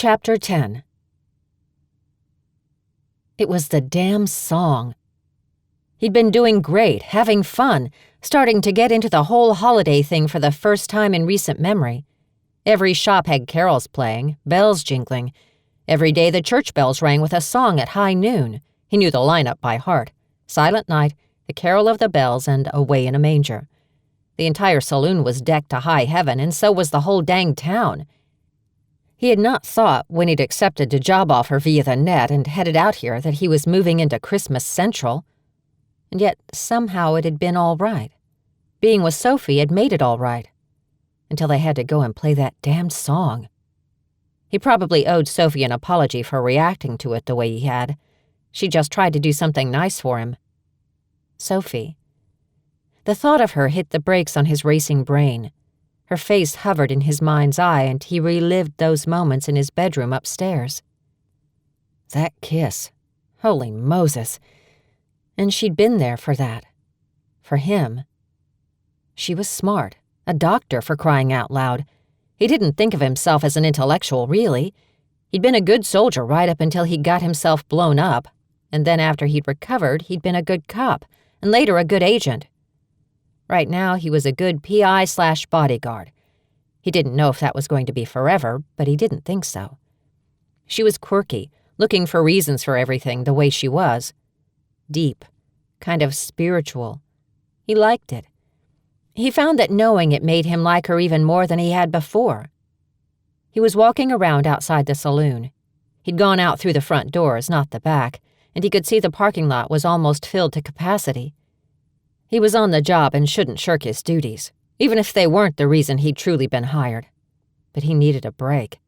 Chapter 10. It was the damn song. He'd been doing great, having fun, starting to get into the whole holiday thing for the first time in recent memory. Every shop had carols playing, bells jingling. Every day the church bells rang with a song at high noon. He knew the lineup by heart. Silent Night, The Carol of the Bells, and Away in a Manger. The entire saloon was decked to high heaven, and so was the whole dang town. He had not thought, when he'd accepted the job offer via the net and headed out here, that he was moving into Christmas Central. And yet, somehow it had been all right. Being with Sophie had made it all right. Until they had to go and play that damned song. He probably owed Sophie an apology for reacting to it the way he had. She just tried to do something nice for him. Sophie. The thought of her hit the brakes on his racing brain. Her face hovered in his mind's eye, and he relived those moments in his bedroom upstairs. That kiss. Holy Moses. And she'd been there for that. For him. She was smart. A doctor, for crying out loud. He didn't think of himself as an intellectual, really. He'd been a good soldier right up until he got himself blown up, and then after he'd recovered, he'd been a good cop, and later a good agent. Right now, he was a good PI/bodyguard. He didn't know if that was going to be forever, but he didn't think so. She was quirky, looking for reasons for everything the way she was. Deep, kind of spiritual. He liked it. He found that knowing it made him like her even more than he had before. He was walking around outside the saloon. He'd gone out through the front doors, not the back, and he could see the parking lot was almost filled to capacity. He was on the job and shouldn't shirk his duties, even if they weren't the reason he'd truly been hired. But he needed a break.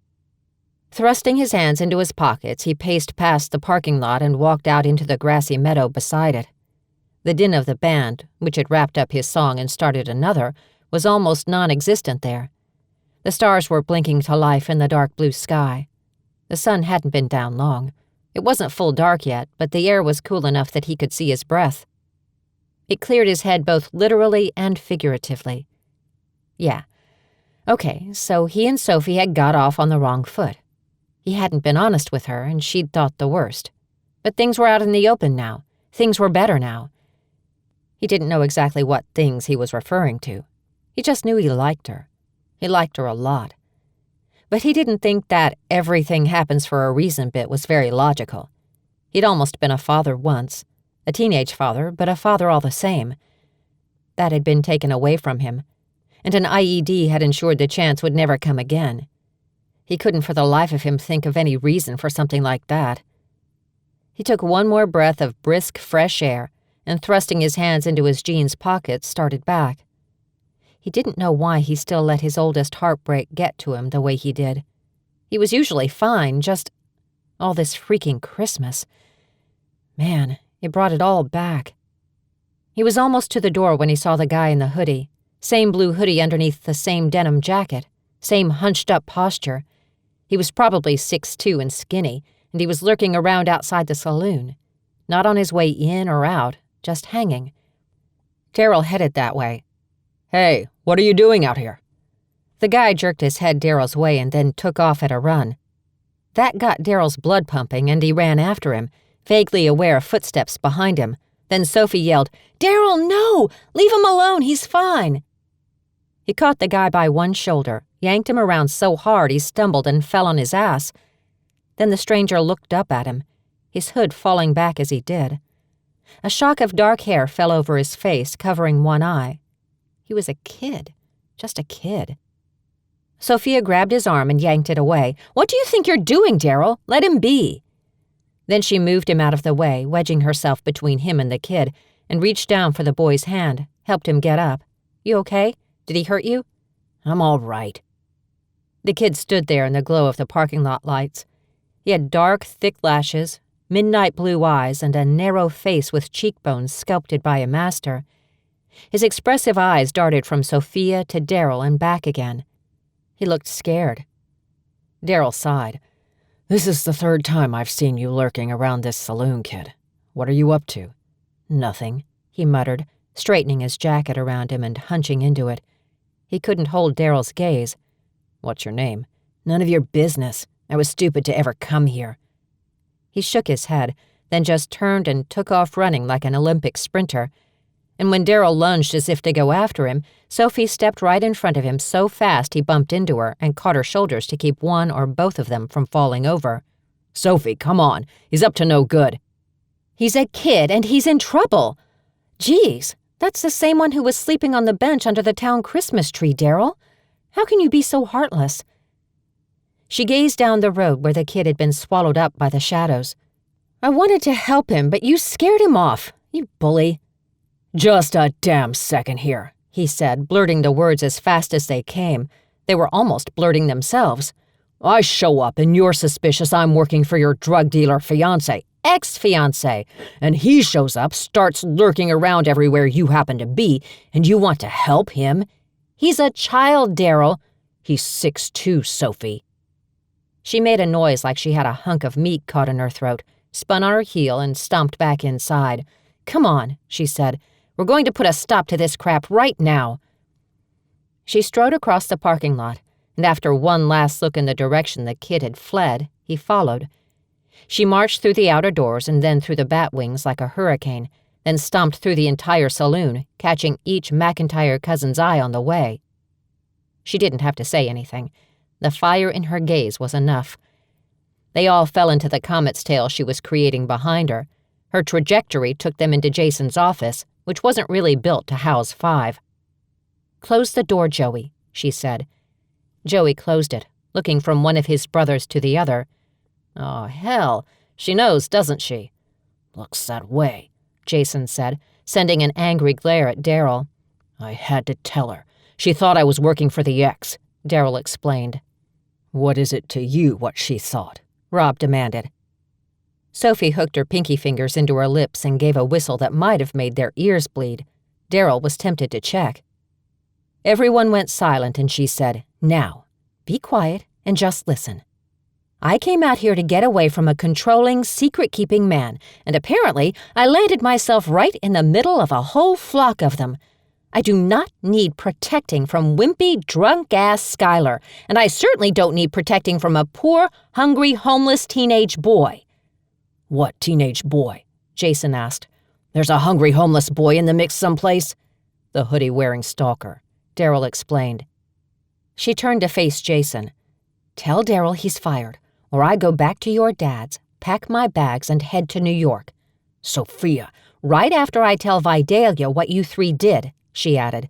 Thrusting his hands into his pockets, he paced past the parking lot and walked out into the grassy meadow beside it. The din of the band, which had wrapped up his song and started another, was almost non-existent there. The stars were blinking to life in the dark blue sky. The sun hadn't been down long. It wasn't full dark yet, but the air was cool enough that he could see his breath. It cleared his head both literally and figuratively. Yeah. Okay, so he and Sophie had got off on the wrong foot. He hadn't been honest with her, and she'd thought the worst. But things were out in the open now. Things were better now. He didn't know exactly what things he was referring to. He just knew he liked her. He liked her a lot. But he didn't think that everything happens for a reason bit was very logical. He'd almost been a father once. A teenage father, but a father all the same. That had been taken away from him, and an IED had ensured the chance would never come again. He couldn't for the life of him think of any reason for something like that. He took one more breath of brisk, fresh air, and thrusting his hands into his jeans pockets, started back. He didn't know why he still let his oldest heartbreak get to him the way he did. He was usually fine, just all this freaking Christmas. Man, it brought it all back. He was almost to the door when he saw the guy in the hoodie. Same blue hoodie underneath the same denim jacket. Same hunched-up posture. He was probably 6'2" and skinny, and he was lurking around outside the saloon. Not on his way in or out, just hanging. Darryl headed that way. "Hey, what are you doing out here?" The guy jerked his head Darryl's way and then took off at a run. That got Darryl's blood pumping, and he ran after him, vaguely aware of footsteps behind him. Then Sophie yelled, "Darryl, no! Leave him alone, he's fine!" He caught the guy by one shoulder, yanked him around so hard he stumbled and fell on his ass. Then the stranger looked up at him, his hood falling back as he did. A shock of dark hair fell over his face, covering one eye. He was a kid, just a kid. Sophia grabbed his arm and yanked it away. "What do you think you're doing, Darryl? Let him be." Then she moved him out of the way, wedging herself between him and the kid, and reached down for the boy's hand, helped him get up. "You okay? Did he hurt you?" "I'm all right." The kid stood there in the glow of the parking lot lights. He had dark, thick lashes, midnight blue eyes, and a narrow face with cheekbones sculpted by a master. His expressive eyes darted from Sophia to Darryl and back again. He looked scared. Darryl sighed. "This is the third time I've seen you lurking around this saloon, kid. What are you up to?" "Nothing," he muttered, straightening his jacket around him and hunching into it. He couldn't hold Darryl's gaze. "What's your name?" "None of your business. I was stupid to ever come here." He shook his head, then just turned and took off running like an Olympic sprinter. And when Darryl lunged as if to go after him, Sophie stepped right in front of him so fast he bumped into her and caught her shoulders to keep one or both of them from falling over. "Sophie, come on. He's up to no good." "He's a kid and he's in trouble. Geez, that's the same one who was sleeping on the bench under the town Christmas tree, Darryl. How can you be so heartless?" She gazed down the road where the kid had been swallowed up by the shadows. "I wanted to help him, but you scared him off, you bully." "Just a damn second here," he said, blurting the words as fast as they came. They were almost blurting themselves. "I show up and you're suspicious I'm working for your drug dealer fiancé, ex-fiancé, and he shows up, starts lurking around everywhere you happen to be, and you want to help him? He's a child, Darryl." "He's 6'2", Sophie." She made a noise like she had a hunk of meat caught in her throat, spun on her heel, and stomped back inside. "Come on," she said. "We're going to put a stop to this crap right now." She strode across the parking lot, and after one last look in the direction the kid had fled, he followed. She marched through the outer doors and then through the bat wings like a hurricane, then stomped through the entire saloon, catching each McIntyre cousin's eye on the way. She didn't have to say anything. The fire in her gaze was enough. They all fell into the comet's tail she was creating behind her. Her trajectory took them into Jason's office, which wasn't really built to house 5. "Close the door, Joey," she said. Joey closed it, looking from one of his brothers to the other. "Oh, hell. She knows, doesn't she?" "Looks that way," Jason said, sending an angry glare at Darryl. "I had to tell her. She thought I was working for the ex," Darryl explained. "What is it to you what she thought?" Rob demanded. Sophie hooked her pinky fingers into her lips and gave a whistle that might have made their ears bleed. Darryl was tempted to check. Everyone went silent and she said, "Now, be quiet and just listen. I came out here to get away from a controlling, secret-keeping man, and apparently I landed myself right in the middle of a whole flock of them. I do not need protecting from wimpy, drunk-ass Skylar, and I certainly don't need protecting from a poor, hungry, homeless teenage boy." "What teenage boy?" Jason asked. "There's a hungry homeless boy in the mix someplace." "The hoodie-wearing stalker," Darryl explained. She turned to face Jason. "Tell Darryl he's fired, or I go back to your dad's, pack my bags, and head to New York." "Sophia." "Right after I tell Vidalia what you 3 did," she added.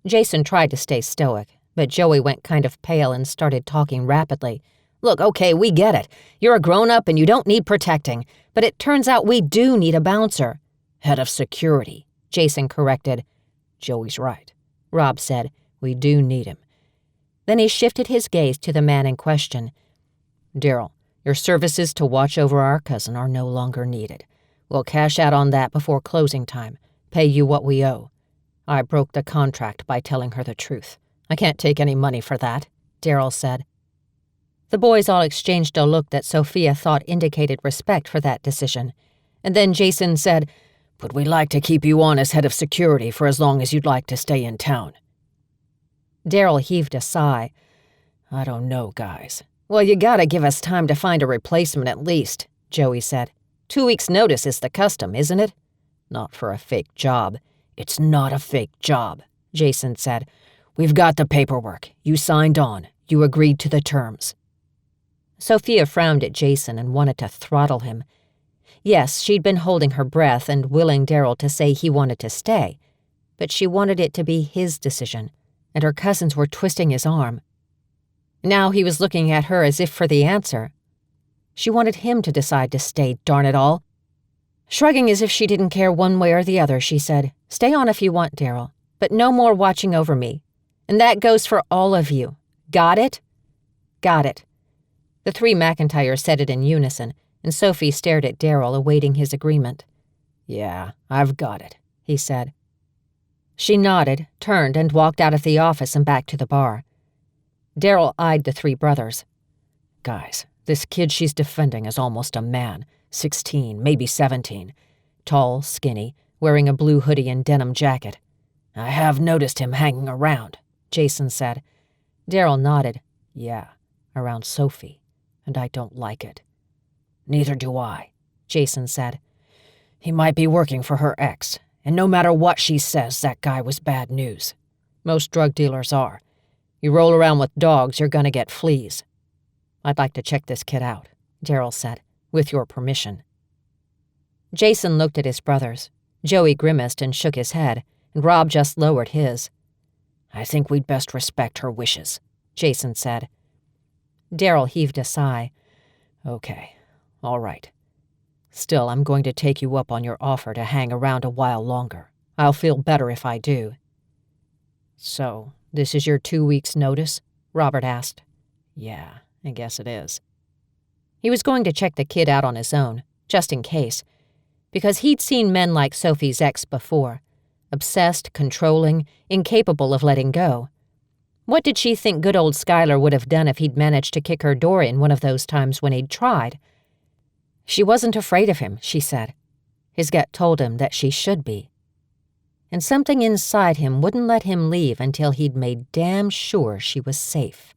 Jason tried to stay stoic, but Joey went kind of pale and started talking rapidly. "Look, okay, we get it. You're a grown-up and you don't need protecting, but it turns out we do need a bouncer." "Head of security," Jason corrected. "Joey's right," Rob said. "We do need him." Then he shifted his gaze to the man in question. "Darryl, your services to watch over our cousin are no longer needed. We'll cash out on that before closing time, pay you what we owe. I broke the contract by telling her the truth. I can't take any money for that," Darryl said. The boys all exchanged a look that Sophia thought indicated respect for that decision. And then Jason said, "But we'd like to keep you on as head of security for as long as you'd like to stay in town." Darryl heaved a sigh. "I don't know, guys." "Well, you gotta give us time to find a replacement at least," Joey said. 2 weeks' notice is the custom, isn't it?" "Not for a fake job." "It's not a fake job," Jason said. "We've got the paperwork. You signed on. You agreed to the terms." Sophia frowned at Jason and wanted to throttle him. Yes, she'd been holding her breath and willing Darryl to say he wanted to stay, but she wanted it to be his decision, and her cousins were twisting his arm. Now he was looking at her as if for the answer. She wanted him to decide to stay, darn it all. Shrugging as if she didn't care one way or the other, she said, "Stay on if you want, Darryl, but no more watching over me. And that goes for all of you. Got it?" "Got it." The 3 McIntyres said it in unison, and Sophie stared at Darryl, awaiting his agreement. "Yeah, I've got it," he said. She nodded, turned, and walked out of the office and back to the bar. Darryl eyed the 3 brothers. "Guys, this kid she's defending is almost a man, 16, maybe 17. Tall, skinny, wearing a blue hoodie and denim jacket. I have noticed him hanging around," Jason said. Darryl nodded. "Yeah, around Sophie." and I don't like it." "Neither do I," Jason said. "He might be working for her ex, and no matter what she says, that guy was bad news. Most drug dealers are. You roll around with dogs, you're gonna get fleas." "I'd like to check this kid out," Darryl said, "with your permission." Jason looked at his brothers. Joey grimaced and shook his head, and Rob just lowered his. "I think we'd best respect her wishes," Jason said. Darryl heaved a sigh. "Okay, all right. Still, I'm going to take you up on your offer to hang around a while longer. I'll feel better if I do." "So, this is your 2 weeks' notice?" Robert asked. "Yeah, I guess it is." He was going to check the kid out on his own, just in case, because he'd seen men like Sophie's ex before, obsessed, controlling, incapable of letting go. What did she think good old Skylar would have done if he'd managed to kick her door in one of those times when he'd tried? She wasn't afraid of him, she said. His gut told him that she should be. And something inside him wouldn't let him leave until he'd made damn sure she was safe.